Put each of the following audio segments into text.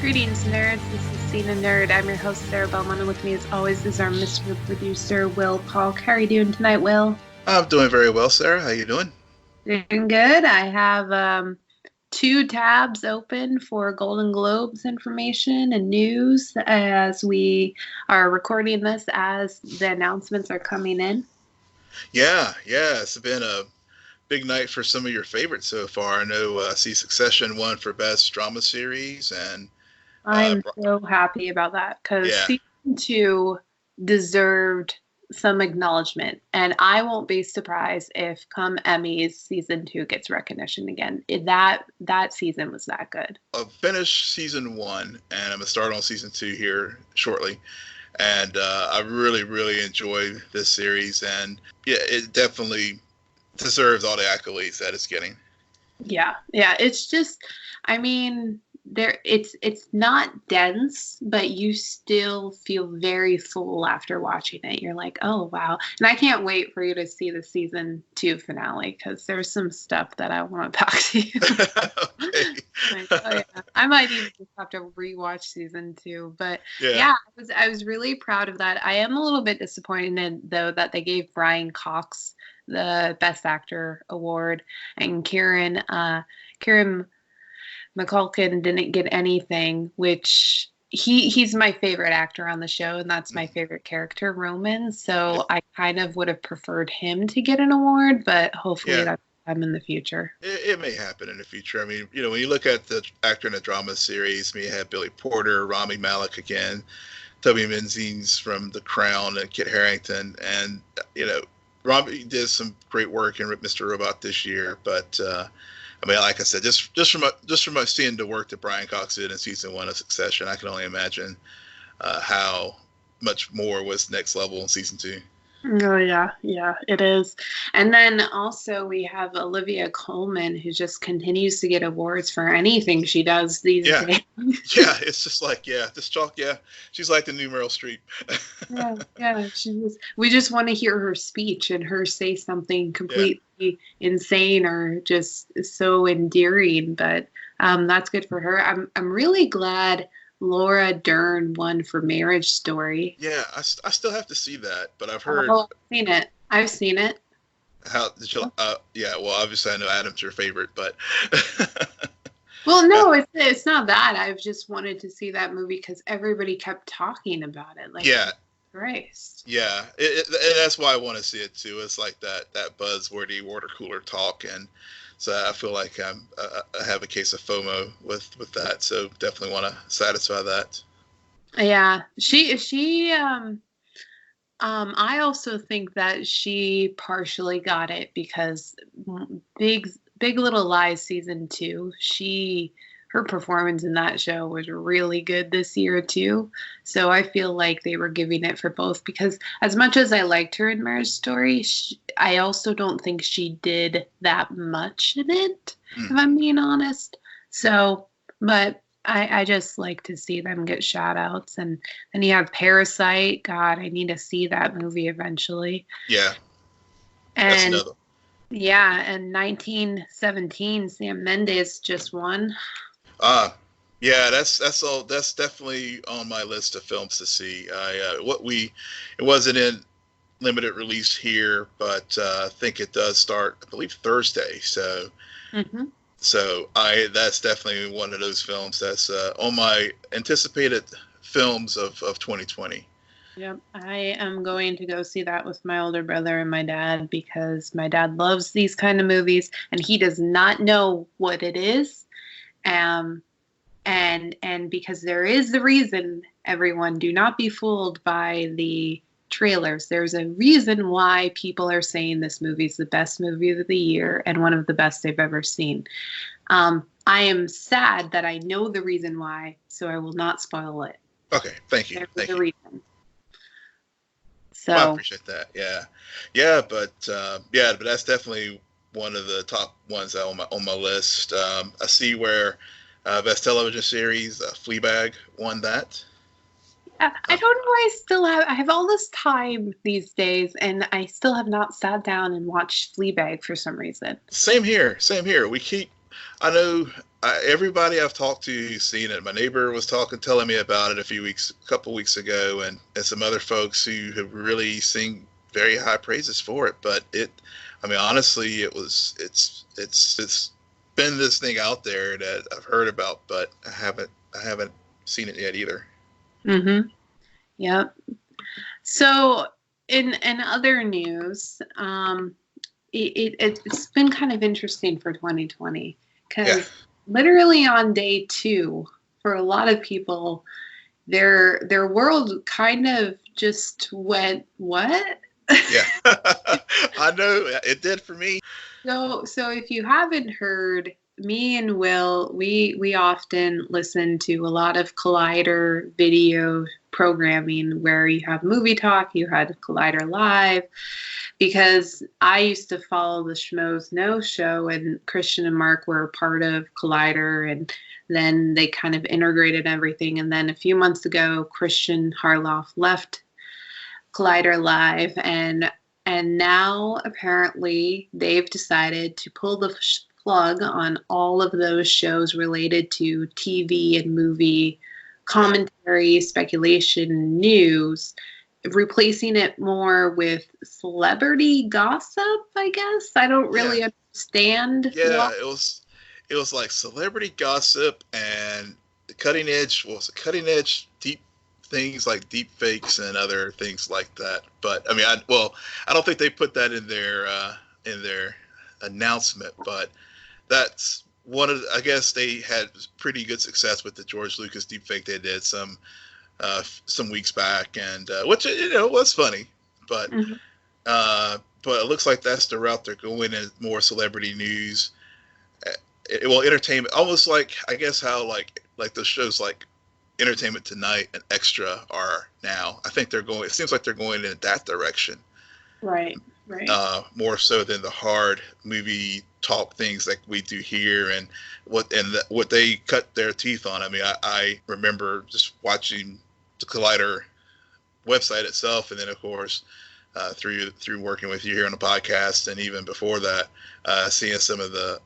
Greetings, nerds. This is SNN Nerd. I'm your host, Sarah Belmont, and with me, as always, is our Mr. Producer, Will Polk. How are you doing tonight, Will? I'm doing very well, Sarah. How you doing? Doing good. I have two tabs open for Golden Globes information and news as we are recording this as the announcements are coming in. Yeah. It's been a big night for some of your favorites so far. I know see Succession won for Best Drama Series, and I'm so happy about that because yeah. season 2 deserved some acknowledgement, and I won't be surprised if come Emmys season 2 gets recognition again. That season was that good. I've finished season 1, and I'm gonna start on season 2 here shortly. And I really enjoyed this series, and yeah, it definitely deserves all the accolades that it's getting. Yeah. It's just, I mean, it's not dense, but you still feel very full after watching it. You're like, oh wow. And I can't wait for you to see the season 2 finale because there's some stuff that I want to talk to you. Okay. Like, oh yeah. I might even just have to rewatch season 2. But yeah, I was really proud of that. I am a little bit disappointed though that they gave Brian Cox the Best Actor award and Kieran McCulkin didn't get anything, which he's my favorite actor on the show, and that's my favorite character, Roman. So I kind of would have preferred him to get an award, but hopefully that's time in the future. It may happen in the future. I mean, when you look at the actor in the drama series, you have Billy Porter, Rami Malek again, Toby Menzies from The Crown, and Kit Harington, and Rami did some great work in Mr. Robot this year, but I mean, like I said, just from seeing the work that Brian Cox did in season 1 of Succession, I can only imagine how much more was next level in season 2. Oh yeah, it is. And then also we have Olivia Colman, who just continues to get awards for anything she does these days. Yeah, it's just like she's like the new Meryl Streep. We just want to hear her speech and her say something completely insane or just so endearing. But that's good for her. I'm really glad Laura Dern won for Marriage Story. Yeah, I still have to see that, but I've heard. Oh, I've seen it. How did you? Well, obviously I know Adam's your favorite, but. Well, no, it's not that. I've just wanted to see that movie because everybody kept talking about it. Like, Christ. Yeah, and that's why I want to see it too. It's like that buzzwordy water cooler talk, and so I feel like I have a case of FOMO with that. So definitely want to satisfy that. Yeah, she I also think that she partially got it because Big Little Lies season 2, her performance in that show was really good this year too. So I feel like they were giving it for both because as much as I liked her in Marriage Story, I also don't think she did that much in it, if I'm being honest. So, but I just like to see them get shout outs. And then you have Parasite. God, I need to see that movie eventually. Yeah. And that's another. Yeah, and 1917, Sam Mendes just won. Yeah, that's all. That's definitely on my list of films to see. It wasn't in limited release here, but I think it does start, I believe, Thursday. So, that's definitely one of those films that's on my anticipated films of 2020. Yep, I am going to go see that with my older brother and my dad because my dad loves these kind of movies and he does not know what it is. And because there is a reason, everyone, do not be fooled by the trailers. There's a reason why people are saying this movie is the best movie of the year and one of the best they've ever seen. I am sad that I know the reason why, so I will not spoil it. Okay, thank you. There's a reason. So I appreciate that. But that's definitely one of the top ones on my list. I see where Best Television Series, Fleabag won that. I don't know. I have all this time these days, and I still have not sat down and watched Fleabag for some reason. Same here. I know everybody I've talked to who's seen it. My neighbor was telling me about it a couple weeks ago, and some other folks who have really sing very high praises for it. But honestly, it's been this thing out there that I've heard about, but I haven't seen it yet either. Mm-hmm. Yep. So in other news, it's been kind of interesting for 2020 because literally on day 2, for a lot of people, their world kind of just went, what? Yeah, I know it did for me. So if you haven't heard, me and Will, we often listen to a lot of Collider video programming where you have Movie Talk, you had Collider Live, because I used to follow the Schmoes Know show, and Christian and Mark were part of Collider, and then they kind of integrated everything. And then a few months ago, Christian Harloff left Collider Live, and now apparently they've decided to pull the plug on all of those shows related to TV and movie commentary, speculation, news, replacing it more with celebrity gossip, I guess. I don't really understand. Yeah, it was like celebrity gossip and cutting edge deep things like deep fakes and other things like that. But I don't think they put that in their announcement, but that's one of I guess they had pretty good success with the George Lucas deepfake they did some weeks back, and which was funny, but but it looks like that's the route they're going in, more celebrity news. Entertainment, almost like I guess how like the shows like Entertainment Tonight and Extra are now. I think it seems like they're going in that direction. Right. More so than the hard movie talk things like we do here, and what they cut their teeth on. I remember just watching the Collider website itself, and then of course through working with you here on the podcast, and even before that, seeing some of the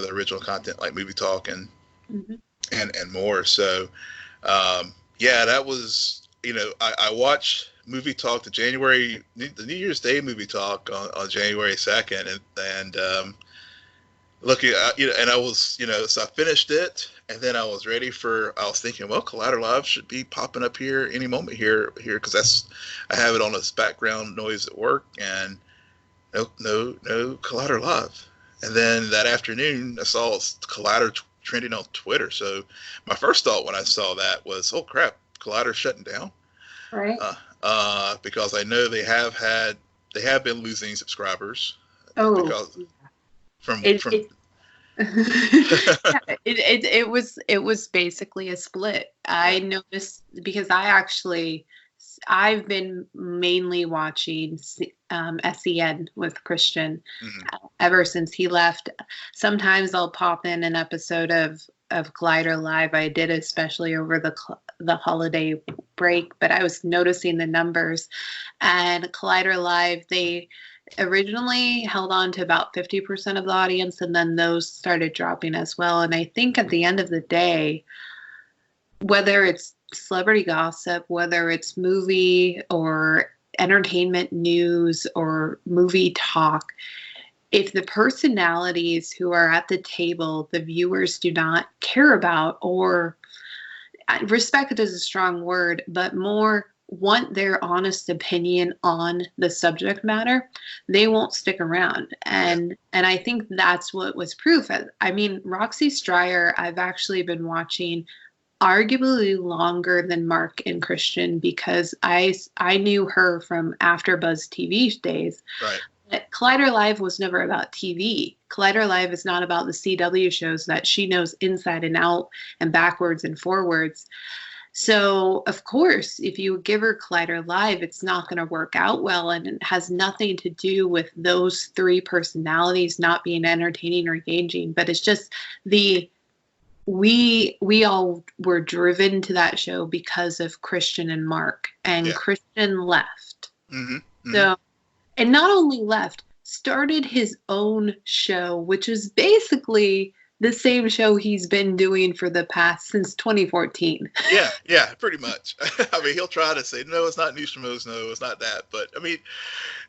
original content like Movie Talk and more. So that was I watched Movie Talk, the New Year's Day Movie Talk on January 2nd, and looking at, and I was, so I finished it, and then I was thinking, well, Collider Live should be popping up here any moment here, because I have it on as background noise at work, and no Collider Live. And then that afternoon, I saw Collider trending on Twitter. So my first thought when I saw that was, oh crap, Collider shutting down. Right. Because I know they have been losing subscribers. Oh. Because it was basically a split. I noticed because I've been mainly watching SEN with Christian ever since he left. Sometimes I'll pop in an episode of Collider Live. I did, especially over the holiday break, but I was noticing the numbers, and Collider Live, they originally held on to about 50% of the audience, and then those started dropping as well. And I think at the end of the day, whether it's celebrity gossip, whether it's movie or entertainment news or movie talk, if the personalities who are at the table, the viewers do not care about, or respect is a strong word, but more want their honest opinion on the subject matter, they won't stick around. And I think that's what was proof. I mean, Roxy Stryer, I've actually been watching arguably longer than Mark and Christian, because I knew her from AfterBuzz TV days. Right. But Collider Live was never about TV. Collider Live is not about the CW shows that she knows inside and out and backwards and forwards. So, of course, if you give her Collider Live, it's not going to work out well, and it has nothing to do with those three personalities not being entertaining or engaging, but it's just we all were driven to that show because of Christian and Mark, and Christian left. So, and not only left, started his own show, which is basically the same show he's been doing for the past since 2014. Yeah, pretty much. I mean, he'll try to say, no, it's not News from Oz, no, it's not that. But I mean,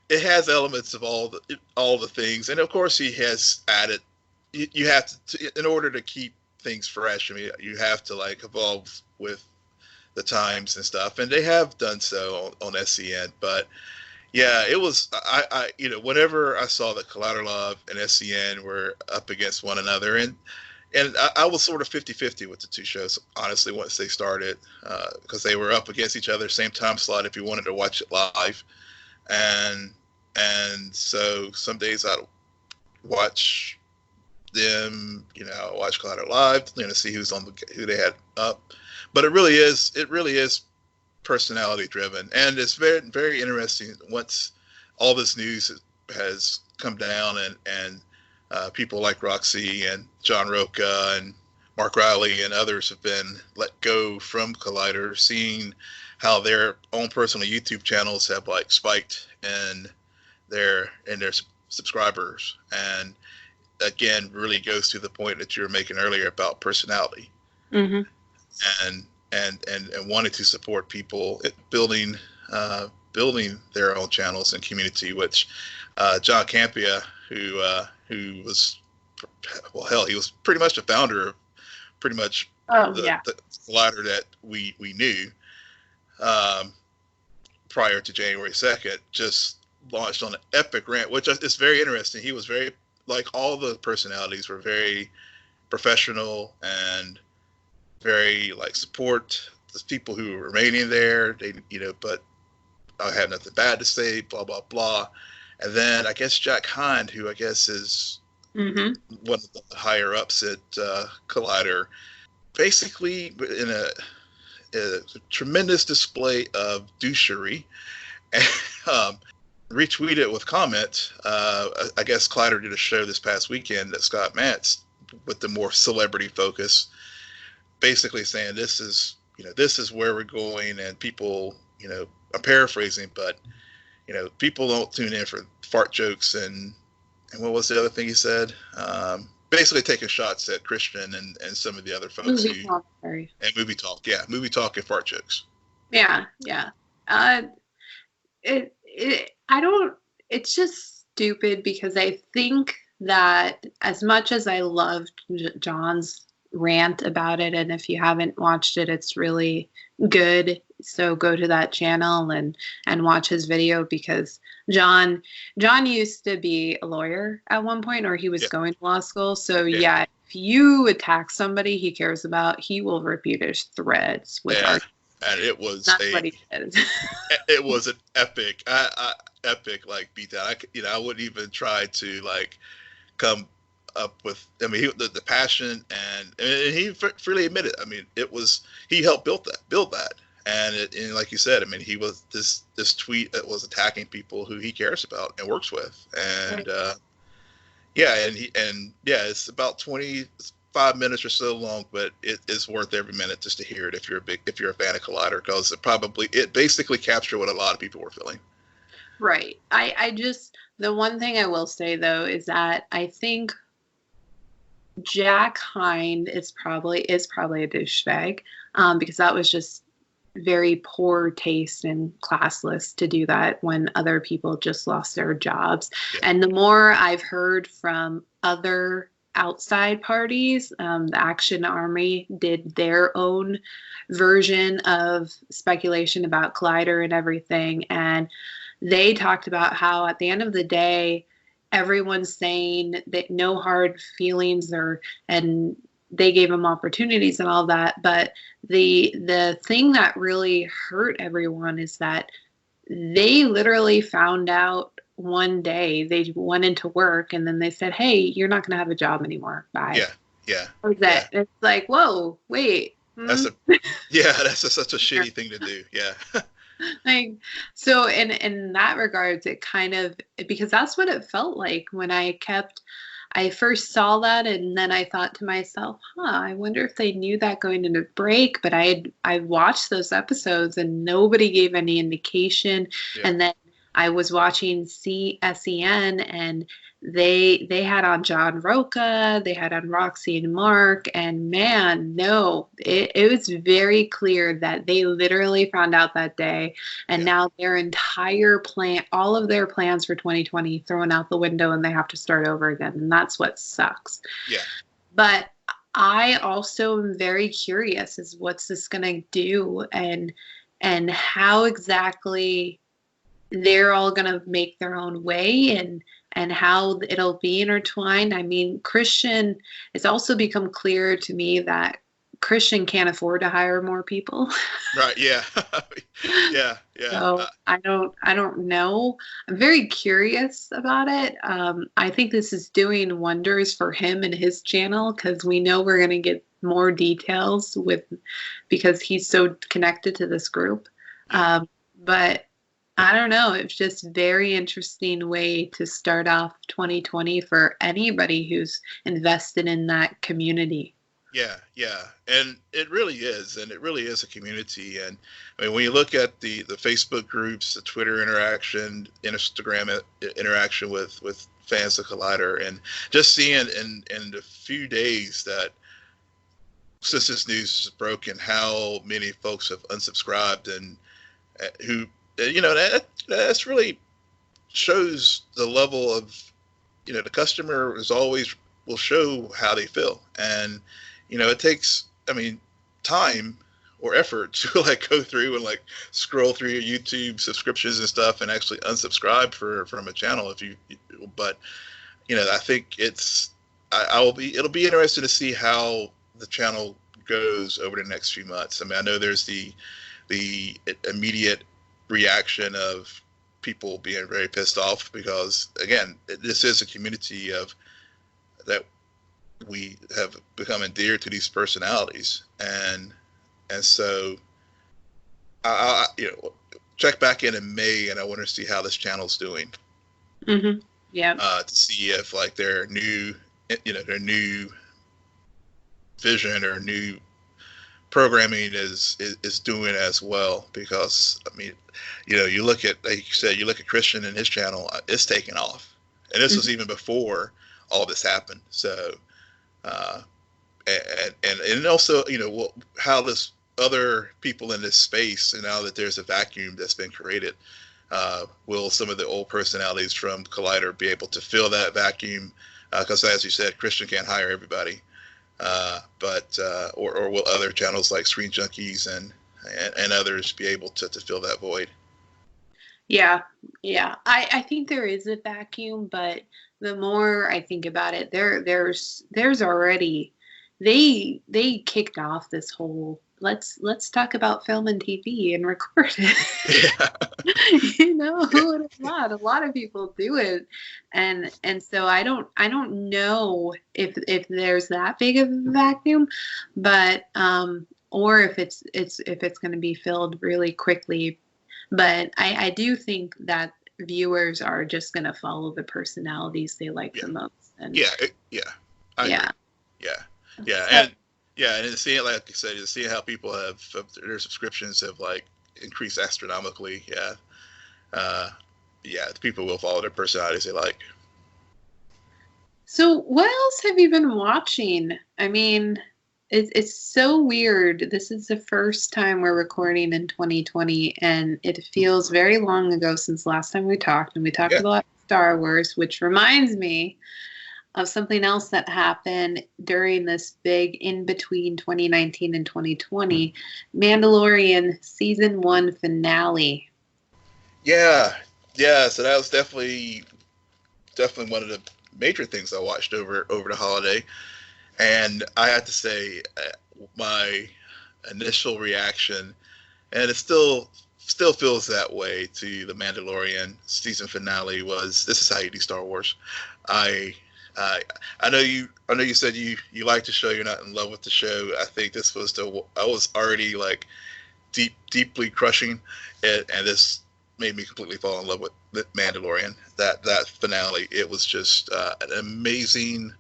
it has elements of all the things, and of course, he has added. You have to, in order to keep things fresh. I mean, you have to like evolve with the times and stuff, and they have done so on SCN. But yeah, it was I whenever I saw that Collider Love and SCN were up against one another, and I was sort of 50-50 with the two shows, honestly, once they started, because they were up against each other, same time slot if you wanted to watch it live, and so some days I'd watch them, watch Collider Live, see who they had up, but it really is personality driven, and it's very, very interesting once all this news has come down and people like Roxy and John Roca and Mark Riley and others have been let go from Collider, seeing how their own personal YouTube channels have like spiked in their subscribers, and again really goes to the point that you were making earlier about personality. Mm-hmm. and wanting to support people building their own channels and community, which John Campia, who was, well, hell, he was pretty much the founder of pretty much the Collider that we knew prior to January 2nd, just launched on an epic rant, which is very interesting. He was very, like, all the personalities were very professional and very like support the people who were remaining there. They, but I have nothing bad to say, blah, blah, blah. And then I guess Jack Hind, who I guess is one of the higher ups at Collider, basically in a tremendous display of douchery, retweeted with comment. I guess Collider did a show this past weekend that Scott Mantz with the more celebrity focus, basically saying this is where we're going, and people, I'm paraphrasing, but people don't tune in for fart jokes and what was the other thing he said? Basically taking shots at Christian and some of the other folks movie talk and fart jokes. Yeah. It's just stupid, because I think that as much as I loved John's rant about it, and if you haven't watched it, it's really good, so go to that channel and watch his video, because John used to be a lawyer at one point, or he was going to law school, so if you attack somebody he cares about, he will rip you to shreds with and it was what he did. It was an epic like beatdown. I wouldn't even try to like come up with, I mean, the passion, and he freely admitted, I mean, he helped build that. And like you said, I mean, he was this tweet that was attacking people who he cares about and works with. And it's about 25 minutes or so long, but it is worth every minute just to hear it if you're a fan of Collider, because it basically captured what a lot of people were feeling. Right. The one thing I will say though is that I think Jack Hind is probably a douchebag, because that was just very poor taste and classless to do that when other people just lost their jobs. Yeah. And the more I've heard from other outside parties, the Action Army did their own version of speculation about Collider and everything, and they talked about how at the end of the day, everyone's saying that no hard feelings, and they gave them opportunities and all that. But the thing that really hurt everyone is that they literally found out one day. They went into work and then they said, "Hey, you're not going to have a job anymore. Bye." Yeah. It's like, whoa, wait. That's such a shitty thing to do. Yeah. Like, so in that regards, it kind of, because that's what it felt like when I first saw that, and then I thought to myself, I wonder if they knew that going into break. But I watched those episodes and nobody gave any indication. Yeah. And then I was watching SEN, and they had on John Roca, they had on Roxy and Mark, and man, no, it was very clear that they literally found out that day, and now their entire plan, all of their plans for 2020 thrown out the window, and they have to start over again, and that's what sucks. Yeah. But I also am very curious as what's this going to do, and how exactly they're all going to make their own way, and how it'll be intertwined. I mean, Christian, it's also become clear to me that Christian can't afford to hire more people. Right. Yeah. Yeah. So I don't know. I'm very curious about it. I think this is doing wonders for him and his channel, because we know we're going to get more details because he's so connected to this group. But I don't know. It's just very interesting way to start off 2020 for anybody who's invested in that community. Yeah, and it really is, a community. And I mean, when you look at the Facebook groups, the Twitter interaction, Instagram interaction with fans of Collider, and just seeing in the few days that since this news is broken, how many folks have unsubscribed, and who, that's really shows the level of, the customer is always will show how they feel. And it takes, time or effort to like go through and like scroll through your YouTube subscriptions and stuff and actually unsubscribe from a channel but I think it'll be interesting to see how the channel goes over the next few months. I know there's the immediate reaction of people being very pissed off because, again, this is a community that we have become endeared to these personalities, and so I check back in May, and I want to see how this channel's doing. Mm-hmm. Yeah. To see if like their new vision or new programming is doing as well, because you look at, like you said, you look at Christian and his channel, it's taken off, and this was even before all this happened. So and also how this other people in this space, and now that there's a vacuum that's been created, will some of the old personalities from Collider be able to fill that vacuum? Because as you said, Christian can't hire everybody. But will other channels like Screen Junkies and others be able to fill that void? Yeah. I think there is a vacuum, but the more I think about it, there's already they kicked off this whole let's talk about film and TV and record it. Yeah. A lot of people do it, and so I don't know if there's that big of a vacuum, but or if it's going to be filled really quickly. But I do think that viewers are just going to follow the personalities they like the most. And and to see it, like you said, to see how people have their subscriptions have like increased astronomically. People will follow their personalities they like. So what else have you been watching? I mean, it's so weird. This is the first time we're recording in 2020, and it feels very long ago since last time we talked, and we talked a lot about Star Wars, which reminds me of something else that happened during this big in between 2019 and 2020, Mandalorian season 1 finale. So that was definitely one of the major things I watched over the holiday, and I have to say my initial reaction, and it still feels that way to the Mandalorian season finale, was this is how you do Star Wars. I know you said you like the show, you're not in love with the show. I think this was I was already like deeply crushing it, and this made me completely fall in love with the Mandalorian. That finale, it was just an amazing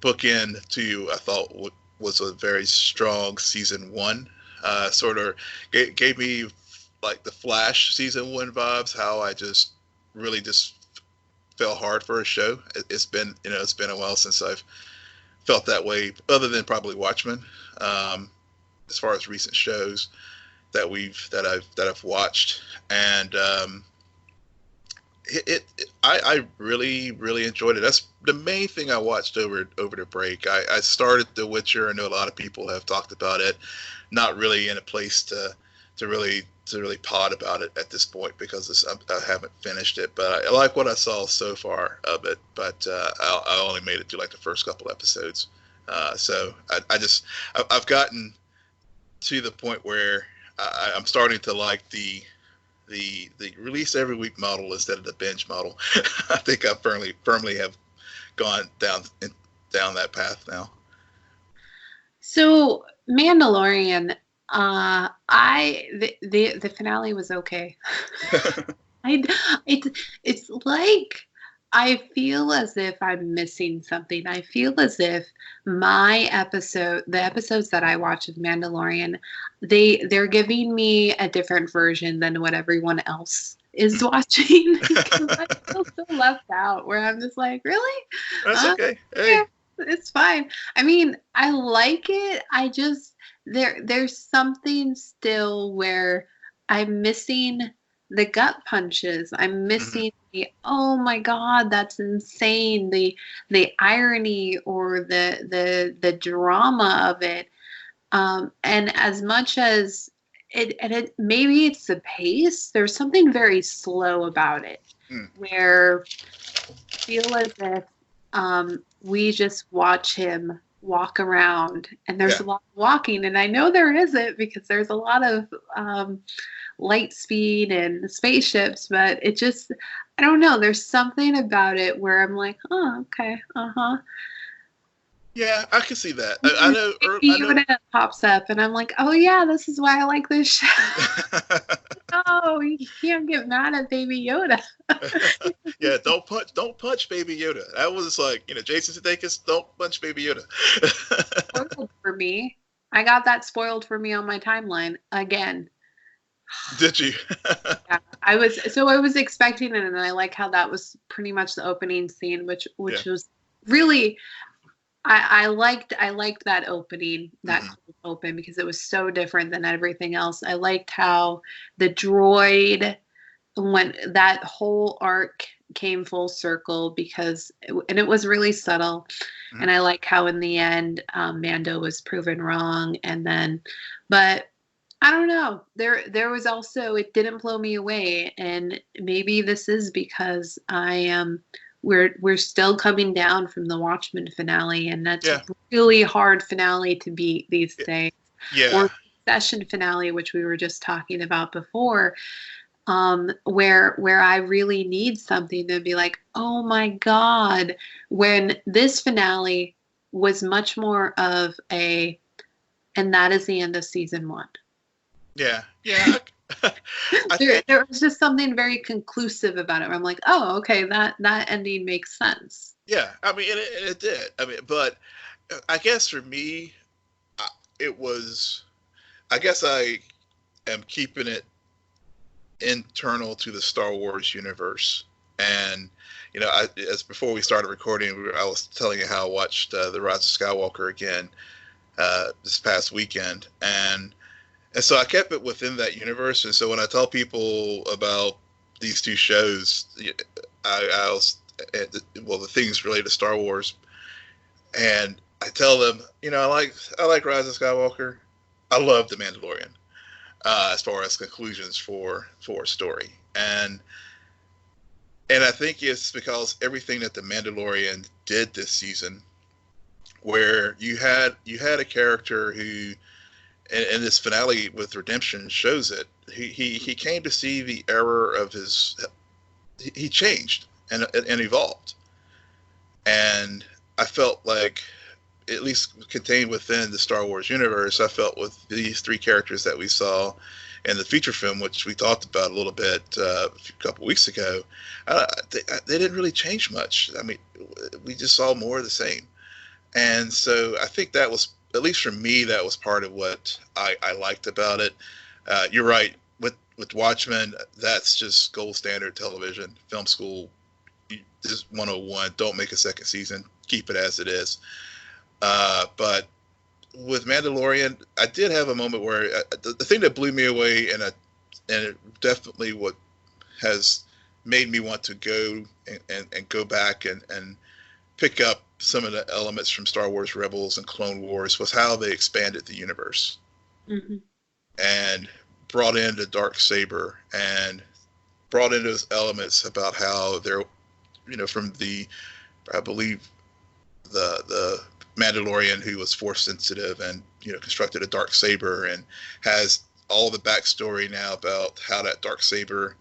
bookend to, I thought, was a very strong season 1. Sort of gave me like the Flash season 1 vibes, how I just really just fell hard for a show. It's been a while since I've felt that way, other than probably Watchmen. As far as recent shows that I've watched, and I really enjoyed it. That's the main thing I watched over the break. I started The Witcher. I know a lot of people have talked about it. Not really in a place to really pod about it at this point, because I haven't finished it. But I like what I saw so far of it. But I only made it through like the first couple episodes. So I've gotten to the point where I'm starting to like the release every week model instead of the binge model. I think I firmly have gone down that path now. So Mandalorian, the finale was okay. It's like I feel as if I'm missing something. I feel as if the episodes that I watch of Mandalorian, they're giving me a different version than what everyone else is watching. Because I feel so left out, where I'm just like, really? That's okay. Hey. Yeah, it's fine. I mean, I like it. I just there's something still where I'm missing the gut punches. I'm missing the, oh my God, that's insane. The irony or the drama of it. And as much as it maybe it's the pace, there's something very slow about it, where I feel as if we just watch him walk around, and there's a lot of walking, and I know there isn't, because there's a lot of light speed and spaceships, but it just, I don't know, there's something about it where I'm like, oh, okay, yeah, I can see that. I know Yoda pops up, and I'm like, oh yeah, this is why I like this show. Oh, you can't get mad at Baby Yoda. Yeah, don't punch Baby Yoda. That was like, Jason Sudeikis, don't punch Baby Yoda. Spoiled for me. I got that spoiled for me on my timeline again. Did you? Yeah, I was expecting it, and I like how that was pretty much the opening scene, which was really, I liked that opening, that open, because it was so different than everything else. I liked how the droid, when that whole arc came full circle, and it was really subtle. And I like how in the end, Mando was proven wrong, but I don't know. There was also, it didn't blow me away, and maybe this is because we're still coming down from the Watchmen finale, and that's a really hard finale to beat these days. Yeah. Or Succession finale, which we were just talking about before, where I really need something to be like, oh my God, when this finale was much more of and that is the end of season 1. Yeah. There was just something very conclusive about it, where I'm like, oh, okay, that ending makes sense. Yeah, I mean, it did. I mean, but I guess for me, I guess I am keeping it internal to the Star Wars universe. And, as before we started recording, I was telling you how I watched The Rise of Skywalker again this past weekend. And so I kept it within that universe. And so when I tell people about these two shows, the things related to Star Wars, and I tell them, I like Rise of Skywalker. I love The Mandalorian as far as conclusions for a story. And I think it's because everything that The Mandalorian did this season, where you had a character who, and this finale with Redemption shows it. He came to see the error of his. He changed and evolved, and I felt like, at least contained within the Star Wars universe, I felt with these 3 characters that we saw in the feature film, which we talked about a little bit a couple weeks ago, they didn't really change much. I mean, we just saw more of the same, and so I think that was, at least for me, that was part of what I liked about it. You're right. with Watchmen, that's just gold standard television. Film school, just 101. Don't make a second season. Keep it as it is. But with Mandalorian, I did have a moment where the thing that blew me away, and it definitely what has made me want to go and go back and pick up some of the elements from Star Wars Rebels and Clone Wars, was how they expanded the universe. Mm-hmm. And brought in the Darksaber and brought in those elements about how they're, from I believe the Mandalorian who was force sensitive and, constructed a Darksaber and has all the backstory now about how that Darksaber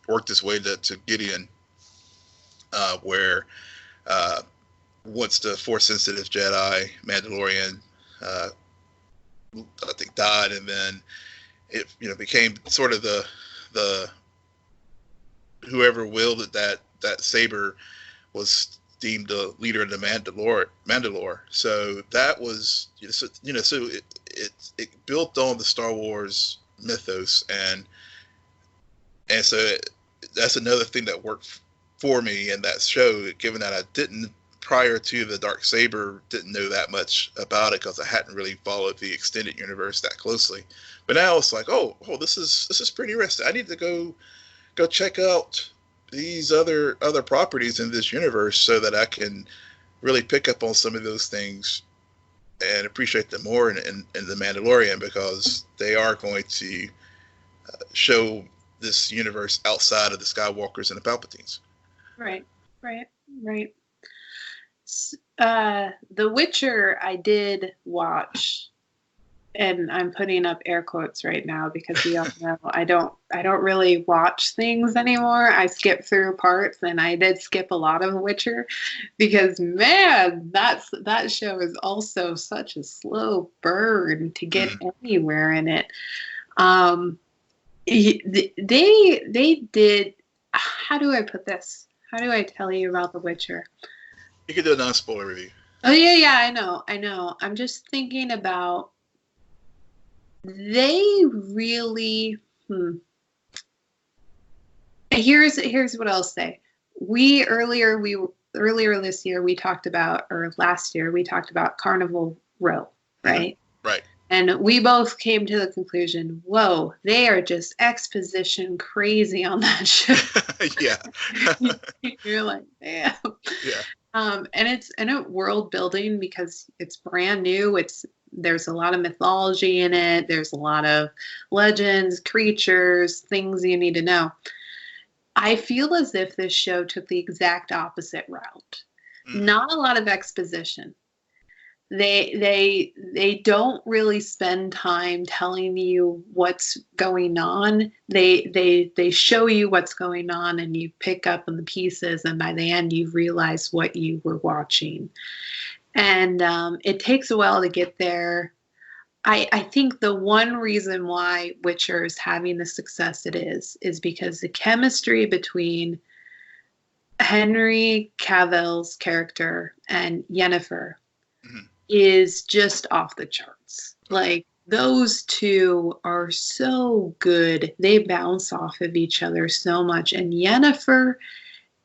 worked its way to Gideon, where once the force sensitive Jedi Mandalorian, I think, died, and then it became sort of the whoever wielded that saber was deemed the leader of the Mandalore. So that was so it built on the Star Wars mythos, and so that's another thing that worked for me in that show, given that I didn't, prior to the Darksaber, didn't know that much about it because I hadn't really followed the extended universe that closely. But now it's like, oh, this is pretty interesting. I need to go check out these other properties in this universe so that I can really pick up on some of those things and appreciate them more in the Mandalorian, because they are going to show this universe outside of the Skywalkers and the Palpatines. Right. The Witcher I did watch, and I'm putting up air quotes right now because you all know I don't really watch things anymore. I skip through parts, and I did skip a lot of Witcher because, man, that show is also such a slow burn to get anywhere in it. They did. How do I put this? How do I tell you about The Witcher? You could do a non-spoiler review. Oh, yeah, I know. I'm just thinking about, they really, Here's what I'll say. Earlier this year, we talked about, or last year, we talked about Carnival Row, right? Right. And we both came to the conclusion, whoa, they are just exposition crazy on that show. Yeah. You're like, damn. Yeah. And it's world building because it's brand new. There's a lot of mythology in it. There's a lot of legends, creatures, things you need to know. I feel as if this show took the exact opposite route. Not a lot of exposition. They don't really spend time telling you what's going on. They show you what's going on, and you pick up on the pieces, and by the end you realize what you were watching. And it takes a while to get there. I think the one reason why Witcher is having the success it is because the chemistry between Henry Cavill's character and Yennefer is just off the charts. Like, those two are so good. They bounce off of each other so much. And Yennefer,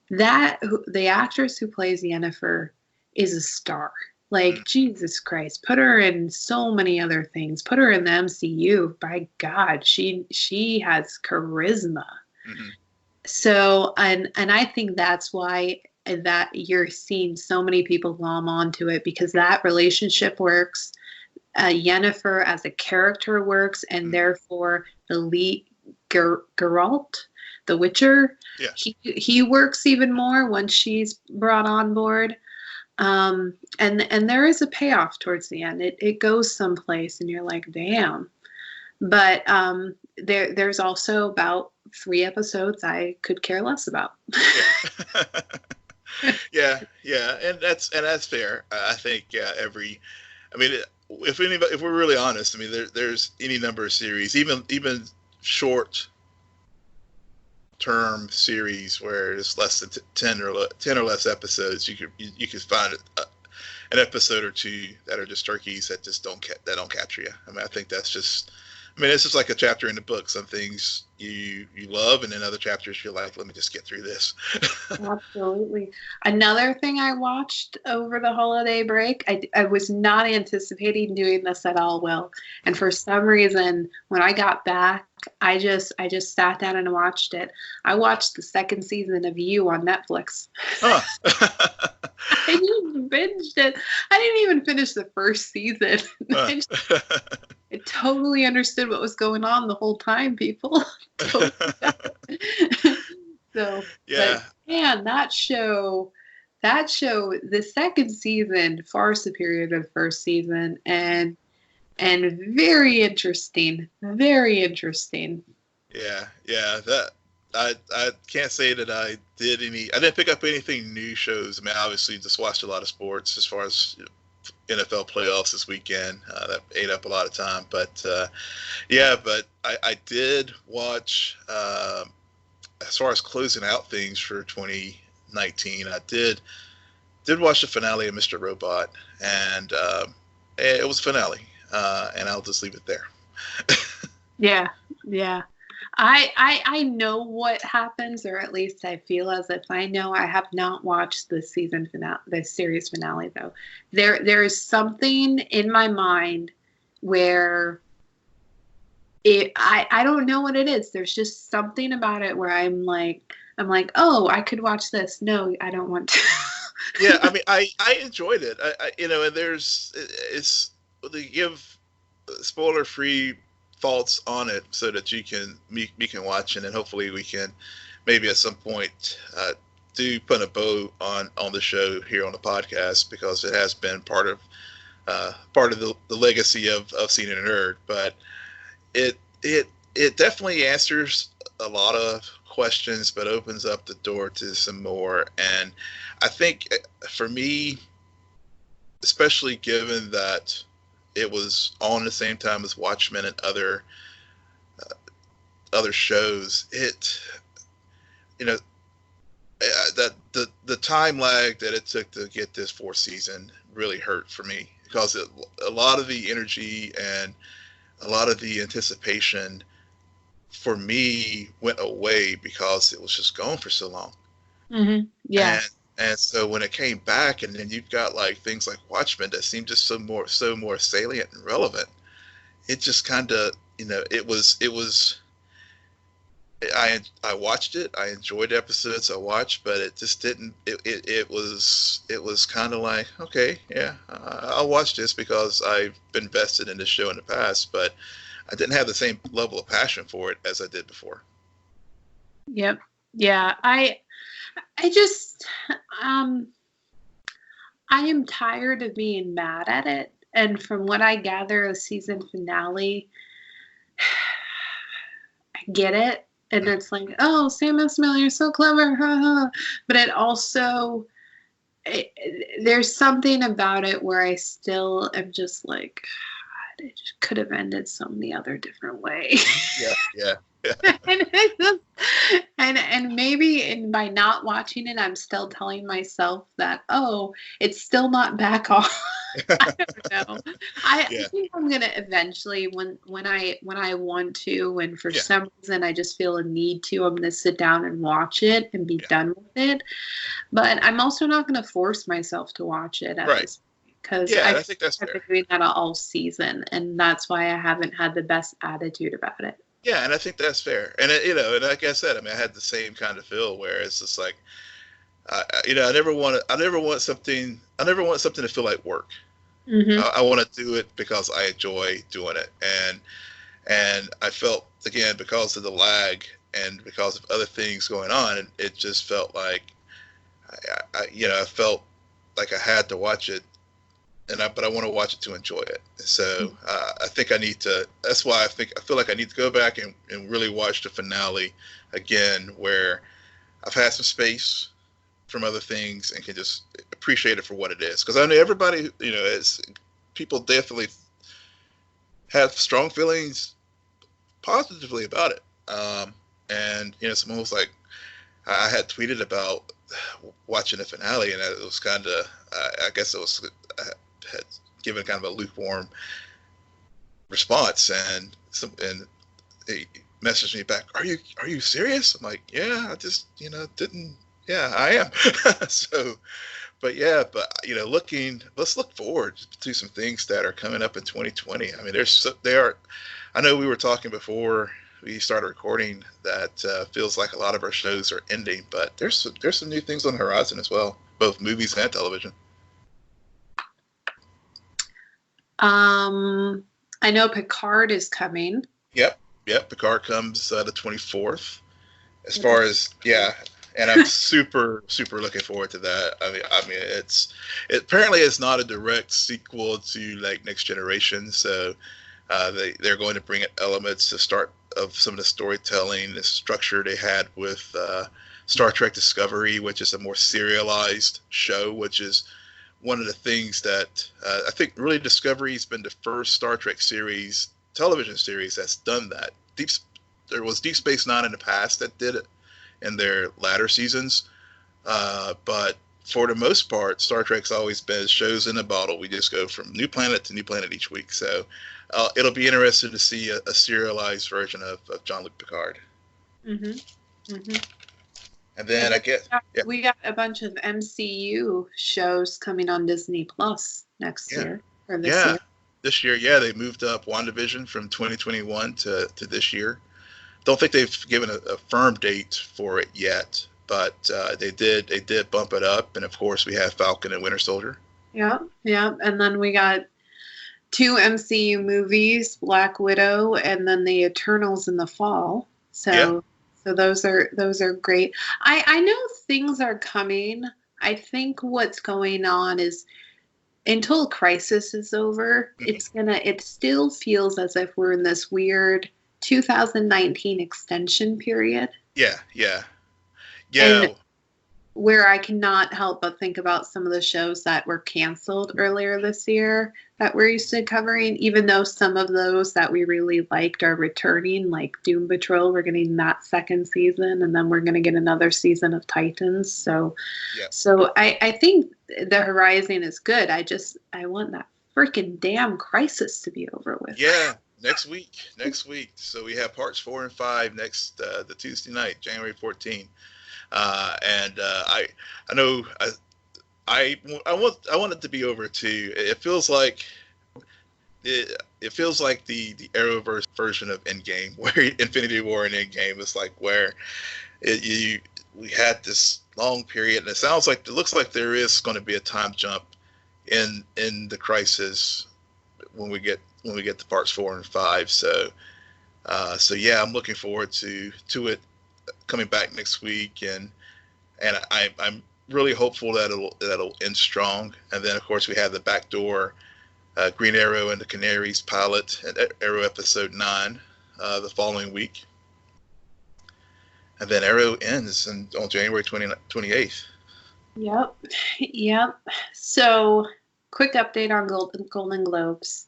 the actress who plays Yennefer is a star. Like, Jesus Christ, put her in so many other things. Put her in the MCU. By God, she has charisma. So, and I think that's why that you're seeing so many people glom onto it, because that relationship works. Yennefer as a character works, and therefore the lead Geralt, the Witcher, he works even more once she's brought on board. And there is a payoff towards the end. It goes someplace, and you're like, damn. But there's also about 3 episodes I could care less about. Yeah, and that's fair. I think if we're really honest, I mean, there's any number of series, even short term series where it's less than 10 or less episodes. You could find an episode or two that are just turkeys that just don't capture you. I mean, I think that's just I mean, it's just like a chapter in the book. Some things you love, and then other chapters you're like, let me just get through this. Absolutely. Another thing I watched over the holiday break, I was not anticipating doing this at all, Will. And for some reason, when I got back, I just sat down and watched it. I watched the second season of You on Netflix. Huh. I just binged it. I didn't even finish the first season. I totally understood what was going on the whole time, people. Totally got it. So, Yeah. but man, that show, the second season far superior to the first season, and very interesting, very interesting. Yeah. That I can't say that I didn't pick up anything new shows. I mean, I obviously just watched a lot of sports as far as NFL playoffs this weekend. That ate up a lot of time, but but I did watch. As far as closing out things for 2019, I did watch the finale of Mr. Robot, and it was a finale, and I'll just leave it there. Yeah. I know what happens, or at least I feel as if I know. I have not watched the season finale, the series finale, though. There is something in my mind where I don't know what it is. There's just something about it where I'm like, oh, I could watch this. No, I don't want to. Yeah, I mean, I enjoyed it. And it's they give spoiler free thoughts on it so that we can watch it, and hopefully we can maybe at some point do put a bow on the show here on the podcast, because it has been part of the legacy of Scene and Nerd. But it definitely answers a lot of questions, but opens up the door to some more. And I think for me, especially given that it was on the same time as Watchmen and other shows, that the time lag that it took to get this fourth season really hurt for me, because a lot of the energy and a lot of the anticipation for me went away because it was just gone for so long. Mm-hmm. Yeah. And so when it came back, and then you've got like things like Watchmen that seem just so more salient and relevant, it just kind of, it was. I watched it. I enjoyed the episodes I watched, but it just didn't. It was kind of like, okay, yeah, I'll watch this because I've been invested in this show in the past, but I didn't have the same level of passion for it as I did before. Yep. Yeah. I just I am tired of being mad at it, and from what I gather, a season finale, I get it. And it's like, oh, Sam Esmail, you're so clever. But it also, there's something about it where I still am just like, God, it just could have ended so many other different ways. Yeah. and maybe by not watching it, I'm still telling myself that, oh, it's still not back on. I don't know. I think I'm gonna eventually, when I want to, and for some reason I just feel a need to, I'm gonna sit down and watch it and be done with it. But I'm also not gonna force myself to watch it at this point, because I think that's fair. I've been doing that all season, and that's why I haven't had the best attitude about it. Yeah, and I think that's fair. And and like I said, I mean, I had the same kind of feel where it's just like, I never want something to feel like work. Mm-hmm. I want to do it because I enjoy doing it, and I felt, again, because of the lag and because of other things going on, it just felt like, I felt like I had to watch it, but I want to watch it to enjoy it. So I think I need to. That's why I feel like I need to go back and really watch the finale again, where I've had some space from other things and can just appreciate it for what it is. Because I know everybody, people definitely have strong feelings positively about it. And someone was like, I had tweeted about watching the finale, and it was kind of, I guess it was, I had given kind of a lukewarm response, and they messaged me back, are you serious? I'm like, yeah, I just didn't. Yeah, I am. So, but yeah, let's look forward to some things that are coming up in 2020. I mean, they are. I know we were talking before we started recording that feels like a lot of our shows are ending, but there's some new things on the horizon as well, both movies and television. I know Picard is coming. Yep. Picard comes the 24th. As far as and I'm super looking forward to that. I mean, apparently it's not a direct sequel to like Next Generation, so they're going to bring in elements to start of some of the storytelling, the structure they had with Star Trek Discovery, which is a more serialized show, which is one of the things that I think really Discovery's been the first Star Trek television series that's done that. There was Deep Space Nine in the past that did it in their latter seasons, but for the most part, Star Trek's always been shows in a bottle. We just go from new planet to new planet each week. So it'll be interesting to see a serialized version of Jean-Luc Picard. Mm-hmm. Mm-hmm. And then we got a bunch of MCU shows coming on Disney Plus next year or this year. This year, they moved up WandaVision from 2021 to this year. Don't think they've given a firm date for it yet, but they did bump it up, and of course we have Falcon and Winter Soldier. Yeah, and then we got 2 MCU movies, Black Widow, and then the Eternals in the fall. So those are great. I know things are coming. I think what's going on is until Crisis is over, it still feels as if we're in this weird 2019 extension period. Yeah. And where I cannot help but think about some of the shows that were canceled earlier this year that we're used to covering, even though some of those that we really liked are returning, like Doom Patrol. We're getting that 2nd season, and then we're going to get another season of Titans. So I think the horizon is good. I want that freaking damn Crisis to be over with. Yeah. Next week. So we have parts 4 and 5 next the Tuesday night, January 14th. And I know I want it to be over too. It feels like the Arrowverse version of Endgame, where Infinity War and Endgame is like where we had this long period, and it looks like there is going to be a time jump in the Crisis when we get to parts 4 and 5. So yeah, I'm looking forward to it coming back next week, and I'm really hopeful that it'll end strong. And then of course we have the backdoor Green Arrow and the Canaries pilot and Arrow episode 9 the following week, and then Arrow ends on January 28th. Yep. So quick update on Golden Globes.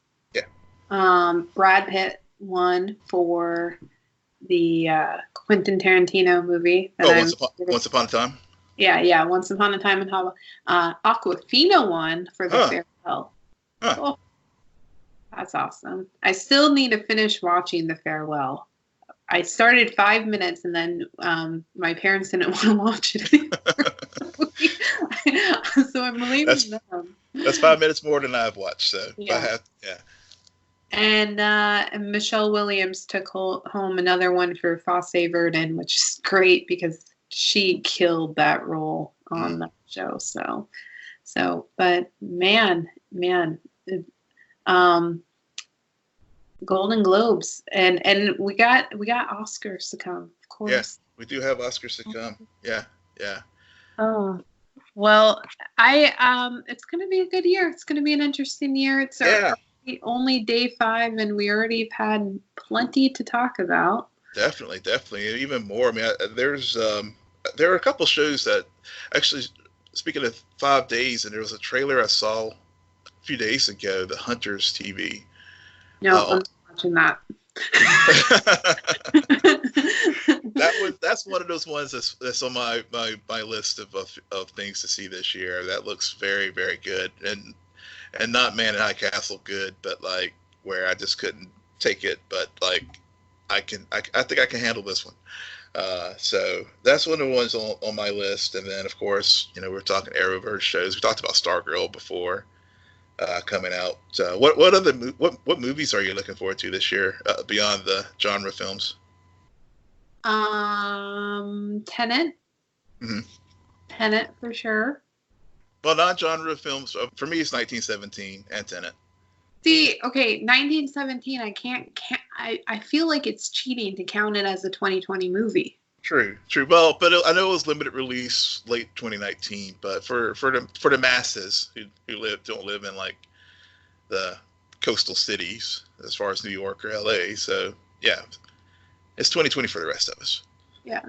Brad Pitt won for the Quentin Tarantino movie. Once Upon a Time? Yeah, Once Upon a Time in Hollywood. Aquafina won for The Farewell. Oh, that's awesome. I still need to finish watching The Farewell. I started 5 minutes, and then my parents didn't want to watch it anymore. So I'm leaving them. That's 5 minutes more than I've watched. So yeah. And Michelle Williams took home another one for Fosse Verdon, which is great because she killed that role on that show. So, but man, Golden Globes and we got Oscars to come, of course. Yes, we do have Oscars to come. Yeah. Oh, well, it's going to be a good year. It's going to be an interesting year. It's only day 5, and we already have had plenty to talk about. Definitely, even more. I mean, there are a couple shows that actually, speaking of 5 days, and there was a trailer I saw a few days ago, the Hunters TV. No, I'm watching that. That's one of those ones that's on my list of things to see this year. That looks very, very good, and not Man in High Castle good, but like where I just couldn't take it, but like I think I can handle this one. So that's one of the ones on my list. And then of course, we're talking Arrowverse shows. We talked about Stargirl before coming out. What movies are you looking forward to this year beyond the genre films? Tenet. Mm-hmm. Tenet for sure. Well, non-genre films for me it's 1917 and Tenet. See, okay, 1917. I feel like it's cheating to count it as a 2020 movie. True. Well, but I know it was limited release late 2019. But for the masses who don't live in like the coastal cities as far as New York or LA, so yeah, it's 2020 for the rest of us. Yeah.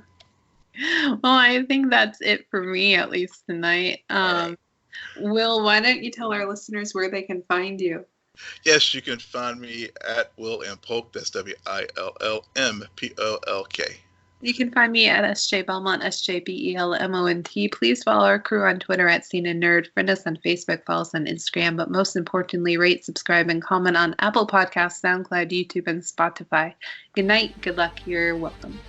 Well, I think that's it for me, at least tonight. Right. Will, why don't you tell our listeners where they can find you? Yes, you can find me at Will M. Polk. That's WILLMPOLK. You can find me at SJ Belmont, SJBELMONT. Please follow our crew on Twitter at CNN Nerd. Friend us on Facebook, follow us on Instagram, but most importantly, rate, subscribe, and comment on Apple Podcasts, SoundCloud, YouTube, and Spotify. Good night. Good luck. You're welcome.